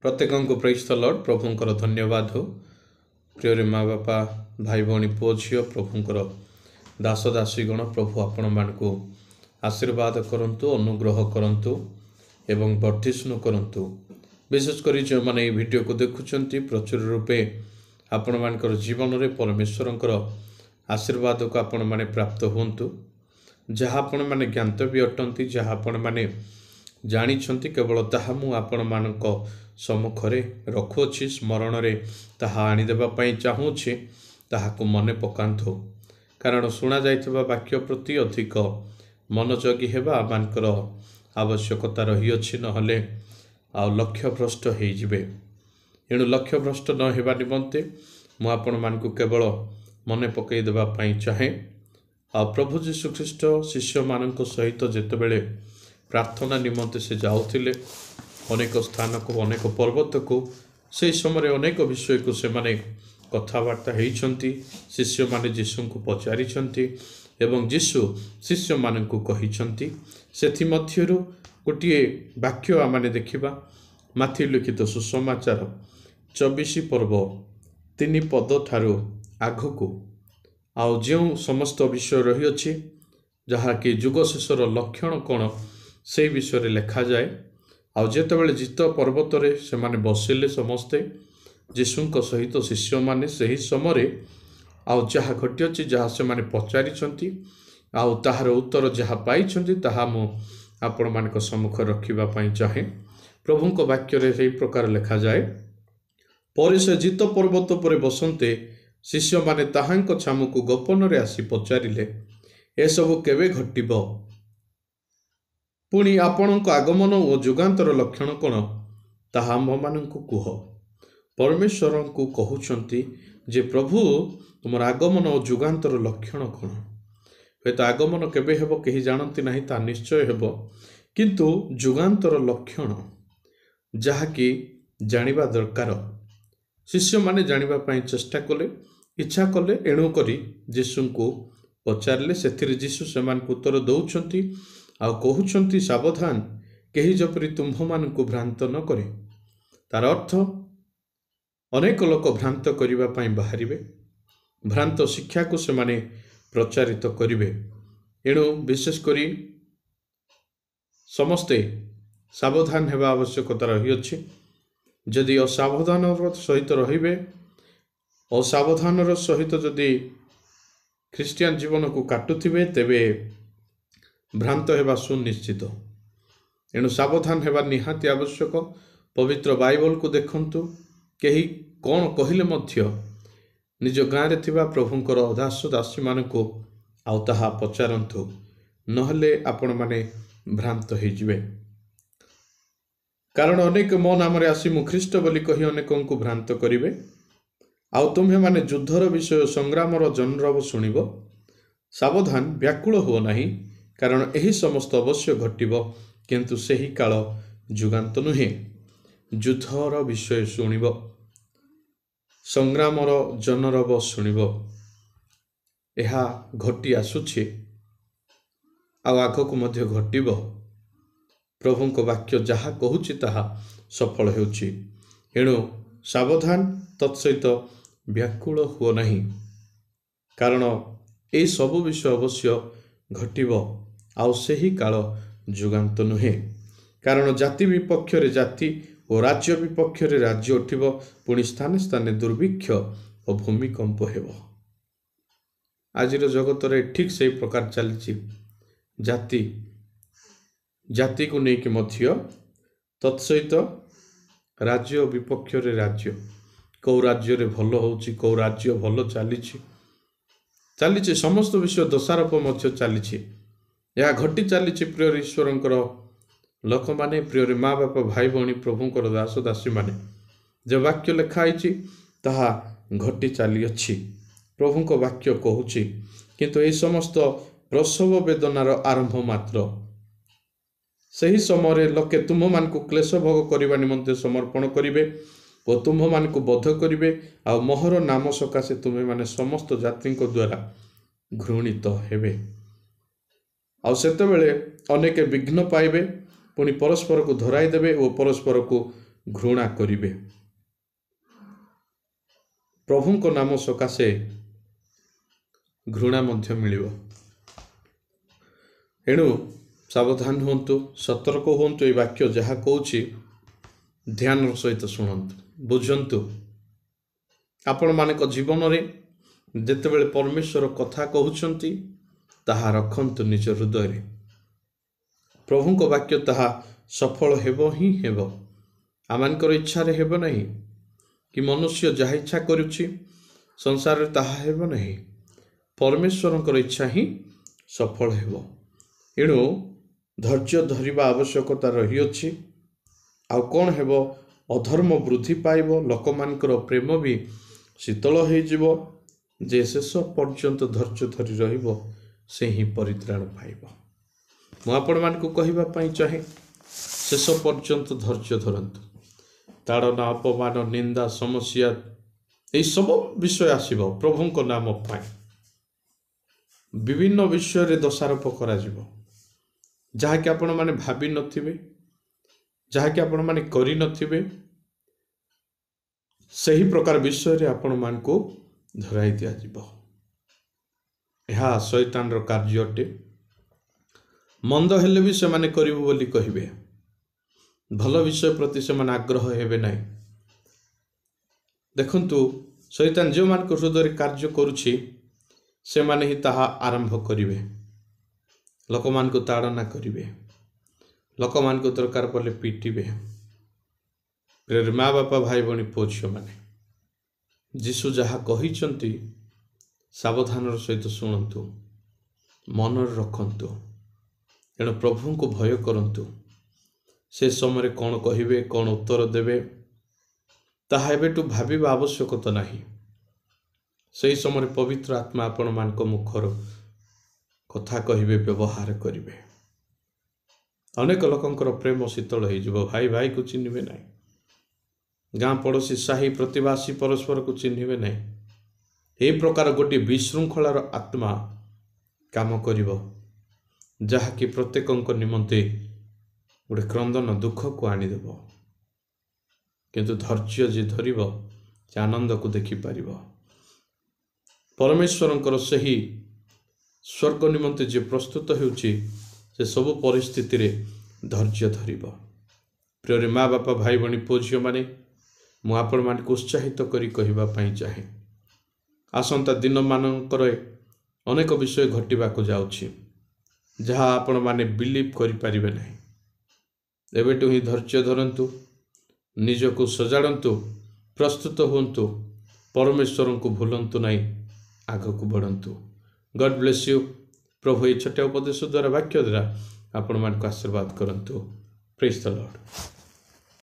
प्रत्येक को praise the Lord प्रभुंकर धन्यवाद हो। प्रिय माँ बापा भाई भौणी पुओ झील प्रभुंकर दास दासी गण प्रभु आपण मान को आशीर्वाद करंतु अनुग्रह करंतु एवं वर्धिष्णु करंतु। विशेषकर जो मैंने ये वीडियो को देखुंट प्रचुर रूपे आपण मानकर जीवन में परमेश्वर आशीर्वाद को आपण माने प्राप्त होंतु। जहाँ आपण माने ज्ञातव्य अटंती जहाँ आपण माने जानी केवल ताहा मु आपण मानक सम्मुखरे रखुअछि स्मरण रे ताहा आनिदेबा पई चाहूछि। ताहाको मने पकांतु कारण शुणा जाइथिबा वाक्य प्रति अधिक मनोजगी हेबा मानकर आवश्यकता रही अछि, नहले आ लक्ष्य भ्रष्ट हो जिवे। एणु लक्ष्य भ्रष्ट न हेबा निमंते मु आपण मानकु केवल मने पकई देबा पई चाहे। आ प्रभु जीशु ख्रीष्ट शिष्य मानक सहित जेतेबेले प्रार्थना निमंते से जाउथिले अनेक स्थान को अनेक पर्वत को से समय अनेक विषय को से माने कथबार्ता होइछंती। शिष्य माने जीशु को पचारिछंती एवं जीशु शिष्य मान को कहिछंती। सेथि मध्यरु गोटिए वाक्य आमाने देखिबा माथि लिखित सुसमाचार 24 पर्व 3 पद ठारू आगको आउ जो समस्त विषय रही अछि जहा कि जुग शेषर लक्षण कौन से विषय लिखा जाए। आउ जेतेबेले जित पर्वत रे से माने बसिले समस्ते जीशुंक सहित शिष्य माने सही समय आउ जहा घटी जहाँ से माने पचारिछंती आउ ताहार उत्तर जहाँ पाइछंती ताहा मु आपण मानक सम्मुख रखिबा पई चाहे। प्रभुंक वाक्य रे सेही प्रकार लिखा जाए। परे से जित पर्वत पर बसंते शिष्य माने ताहांक छामुको गोपन रे आसी पचारिले ए सब केबे घटिबो, पुणी आपणक आगमन और जुगांतर लक्षण कौन ताहा आम्भमानंकु कुह। परमेश्वर को कहउछंती जे प्रभु तुमर आगमन और जुगांतर लक्षण कौन। हे तो आगमन केबे हेबो केही जानती नहीं, ता निश्चय हेबो, किंतु जुगांतर लक्षण जहा कि जानिबा दरकार। शिष्य माने जानिबा पई चेष्टा कले इच्छा कले एणु करी जीशु को पचारले। सेथिरे जीशु सेमान को उत्तर दउछंती आउ कहउछंती सावधान केही जपरि तुम्भ मान को भ्रांत न करे। तार अर्थ अनेक लोक भ्रांत करिबा पई बाहरिबे, भ्रांत शिक्षा को से माने प्रचारित करिवे। एणु विशेष करी समस्ते सावधान हेबा आवश्यकता रही अछि। जदि असावधान सहित रहिबे, असावधान सहित जदि ख्रिस्टियन जीवन को काटुथिबे तेबे भ्रांत हेबा सुनिश्चित। एणु सावधान हेबा निहाती आवश्यक। पवित्र बाइबल को देखंतु, केही कौन कहिले मध्य निज गाँव रे थिबा प्रभुंकर दास दासी मान को आउ ताहा पचारंतु, नहले आपण माने भ्रांत हो जिवे। कारण अनेक मो नाम रे आसी मु ख्रीष्ट बोली कही अनेकों को भ्रांत करिवे। आउ तुम्हे माने युद्धर विषय संग्रामर जनरव शुणिब। सावधान व्याकुल हो नाही, कारण यही समस्त अवश्य घटिब, किंतु सही काल जुगांत नुहे। युद्धर विषय शुणिब, संग्रामर जनरव शुणिब, यह घटी आसुछि आगक मध्य घटिब। प्रभुंक वाक्य जहाँ कहूछि ताहा सफल हेउछि। एणु सावधान तत्सहित व्याकुल हुओ नहीं, कारण ए सबु विषय अवश्य घटिब आउ सही काल जुगांत नुहे। कारण जाति विपक्ष रे जाति और राज्य विपक्ष रे राज्य उठिब, पुणी स्थाने स्थाने दुर्भिक्ष और भूमिकंप हेब। आजिर जगत रे ठीक से प्रकार चलछि। जाति जाति को लेकिन मध्य तत्सहित राज्य विपक्ष रे राज्य, कौ राज्य रे भल होउछि, कौ राज्य भल चलीछि चलीछि, समस्त विषय दोषारोप मध्य चलीछि। यह घटी चलीछि प्रिय ईश्वरंकर लोक माने, प्रिय माँ बापा भाई भौणी प्रभुंकर दास दासी माने जो वाक्य लिखाई ताहा घटी चली अछि। प्रभुंक वाक्य कहूछि, किंतु ए समस्त प्रसव वेदनार आरंभ मात्र। सही समय लोके तुम्ह मान को क्लेश भोग करने निमंते समर्पण करिवे और तुम्ह मान को बध करिवे, आ मोहर नाम सकाशे तुम्हें माने समस्त जाति द्वारा घृणित हेबे। आ सेतेबेले अनेक विघ्न पाइबे, पुणी परस्पर को धराई देवे और परस्पर को ଘୃଣା କରିବେ। ପ୍ରଭୁଙ୍କ ନାମ ସକାଶେ ଘୃଣା ମଧ୍ୟ ମିଳିବ। ଏଣୁ ସାବଧାନ ହୁଅନ୍ତୁ, ସତର୍କ ହୁଅନ୍ତୁ। এই ବାକ୍ୟ ଯାହା କହୁଛି ଧ୍ୟାନର ସହିତ ଶୁଣନ୍ତୁ, ବୁଝନ୍ତୁ। ଆପଣମାନଙ୍କ ଜୀବନରେ ଯେତେବେଳେ ପରମେଶ୍ୱର କଥା କହୁଛନ୍ତି ତାହା ରଖନ୍ତୁ ନିଜ ହୃଦୟରେ। ପ୍ରଭୁଙ୍କ ବାକ୍ୟ ତାହା ସଫଳ ହେବ ହିଁ ହେବ। ଆମମାନଙ୍କର ଇଚ୍ଛାରେ ହେବ ନାହିଁ, କି ମନୁଷ୍ୟ ଯାହା ଇଚ୍ଛା କରୁଛି ସଂସାରରେ ତାହା ହେବ ନାହିଁ। ପରମେଶ୍ୱରଙ୍କର ଇଚ୍ଛା ହିଁ ସଫଳ ହେବ। ଏଣୁ ଧୈର୍ଯ୍ୟ ଧରିବା ଆବଶ୍ୟକତା ରହିଅଛି। ଆଉ କ'ଣ ହେବ? ଅଧର୍ମ ବୃଦ୍ଧି ପାଇବ, ଲୋକମାନଙ୍କର ପ୍ରେମ ବି ଶୀତଳ ହୋଇଯିବ। ଯେ ଶେଷ ପର୍ଯ୍ୟନ୍ତ ଧୈର୍ଯ୍ୟ ଧରି ରହିବ ସେ ହିଁ ପରିତ୍ରାଣ ପାଇବ। ମୁଁ ଆପଣମାନଙ୍କୁ କହିବା ପାଇଁ ଚାହେଁ, ଶେଷ ପର୍ଯ୍ୟନ୍ତ ଧୈର୍ଯ୍ୟ ଧରନ୍ତୁ। ତାଡ଼ନା, ଅପମାନ, ନିନ୍ଦା, ସମସ୍ୟା ଏହିସବୁ ବିଷୟ ଆସିବ ପ୍ରଭୁଙ୍କ ନାମ ପାଇଁ। ବିଭିନ୍ନ ବିଷୟରେ ଦୋଷାରୋପ କରାଯିବ, ଯାହାକି ଆପଣମାନେ ଭାବିନଥିବେ, ଯାହାକି ଆପଣମାନେ କରିନଥିବେ। ସେହି ପ୍ରକାର ବିଷୟରେ ଆପଣମାନଙ୍କୁ ଧରାଇ ଦିଆଯିବ। ଏହା ଶୈତାନର କାର୍ଯ୍ୟ ଅଟେ। ମନ୍ଦ ହେଲେ ବି ସେମାନେ କରିବୁ ବୋଲି କହିବେ, ଭଲ ବିଷୟ ପ୍ରତି ସେମାନେ ଆଗ୍ରହ ହେବେ ନାହିଁ। ଦେଖନ୍ତୁ, ଶୈତାନ ଯେଉଁମାନଙ୍କ ହୃଦୟରେ କାର୍ଯ୍ୟ କରୁଛି ସେମାନେ ହିଁ ତାହା ଆରମ୍ଭ କରିବେ। ଲୋକମାନଙ୍କୁ ତାଡ଼ନା କରିବେ, ଲୋକମାନଙ୍କୁ ଦରକାର ପଡ଼ିଲେ ପିଟିବେ। ପ୍ରିୟ ମା ବାପା, ଭାଇ ଭଉଣୀ, ପୁଅ ଝିଅମାନେ, ଯୀଶୁ ଯାହା କହିଛନ୍ତି ସାବଧାନର ସହିତ ଶୁଣନ୍ତୁ, ମନରେ ରଖନ୍ତୁ। ଏଣୁ ପ୍ରଭୁଙ୍କୁ ଭୟ କରନ୍ତୁ। ସେ ସମୟରେ କ'ଣ କହିବେ, କ'ଣ ଉତ୍ତର ଦେବେ, ତାହା ଏବେଠୁ ଭାବିବା ଆବଶ୍ୟକତା ନାହିଁ। ସେହି ସମୟରେ ପବିତ୍ର ଆତ୍ମା ଆପଣମାନଙ୍କ ମୁଖର କଥା କହିବେ, ବ୍ୟବହାର କରିବେ। ଅନେକ ଲୋକଙ୍କର ପ୍ରେମ ଶୀତଳ ହୋଇଯିବ, ଭାଇ ଭାଇକୁ ଚିହ୍ନିବେ ନାହିଁ, ଗାଁ ପଡ଼ୋଶୀ, ସାହି ପ୍ରତିବାସୀ ପରସ୍ପରକୁ ଚିହ୍ନିବେ ନାହିଁ। ଏହି ପ୍ରକାର ଗୋଟିଏ ବିଶୃଙ୍ଖଳାର ଆତ୍ମା କାମ କରିବ, ଯାହାକି ପ୍ରତ୍ୟେକଙ୍କ ନିମନ୍ତେ ଗୋଟେ କ୍ରନ୍ଦନ, ଦୁଃଖକୁ ଆଣିଦେବ। କିନ୍ତୁ ଧୈର୍ଯ୍ୟ ଯିଏ ଧରିବ ସେ ଆନନ୍ଦକୁ ଦେଖିପାରିବ। ପରମେଶ୍ୱରଙ୍କର ସେହି ସ୍ୱର୍ଗ ନିମନ୍ତେ ଯିଏ ପ୍ରସ୍ତୁତ ହେଉଛି ସେ ସବୁ ପରିସ୍ଥିତିରେ ଧୈର୍ଯ୍ୟ ଧରିବ। ପ୍ରିୟ ମା ବାପା, ଭାଇ ଭଉଣୀ, ପୁଅ ଝିଅମାନେ, ମୁଁ ଆପଣମାନଙ୍କୁ ଉତ୍ସାହିତ କରି କହିବା ପାଇଁ ଚାହେଁ, ଆସନ୍ତା ଦିନମାନଙ୍କରେ ଅନେକ ବିଷୟ ଘଟିବାକୁ ଯାଉଛି, ଯାହା ଆପଣମାନେ ବିଲିଭ୍ କରିପାରିବେ ନାହିଁ। ଏବେଠୁ ହିଁ ଧୈର୍ଯ୍ୟ ଧରନ୍ତୁ, ନିଜକୁ ସଜାଡ଼ନ୍ତୁ, ପ୍ରସ୍ତୁତ ହୁଅନ୍ତୁ, ପରମେଶ୍ୱରଙ୍କୁ ଭୁଲନ୍ତୁ ନାହିଁ, ଆଗକୁ ବଢ଼ନ୍ତୁ। ଗଡ୍ ବ୍ଲେସ୍ ୟୁ। ପ୍ରଭୁ ଏହି ଛୋଟ ଉପଦେଶ ଦ୍ୱାରା, ବାକ୍ୟ ଦ୍ୱାରା ଆପଣମାନଙ୍କୁ ଆଶୀର୍ବାଦ କରନ୍ତୁ। ପ୍ରେଜ୍ ଦ ଲର୍ଡ।